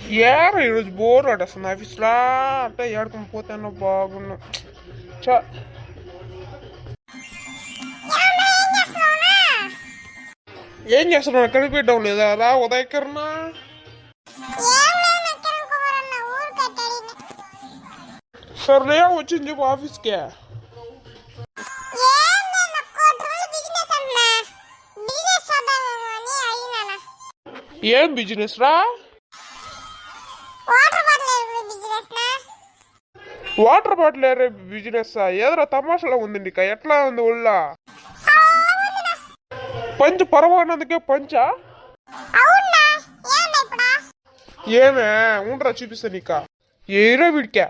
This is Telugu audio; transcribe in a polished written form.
ఏరా ఈరోజు బోర్ పడేస్తుంది ఆఫీస్లో అంటే ఏడుకొని పోతానో బాగున్నా చ ఏం చేస్తున్నావు కనిపించడం లేదా రా ఉదయకరణ సర్లే వచ్చింది చెప్పు ఆఫీస్కి ఏం బిజినెస్ రా వాటర్ బాటిల్ ఏరే బిజినెస్ ఏదరా తమాషాలో ఉంది నీక ఎట్లా ఉంది ఒళ్ళ పంచ పరమానందుకే పంచా ఏమే ఉండరా చూపిస్తా నీక ఏరా వీడికా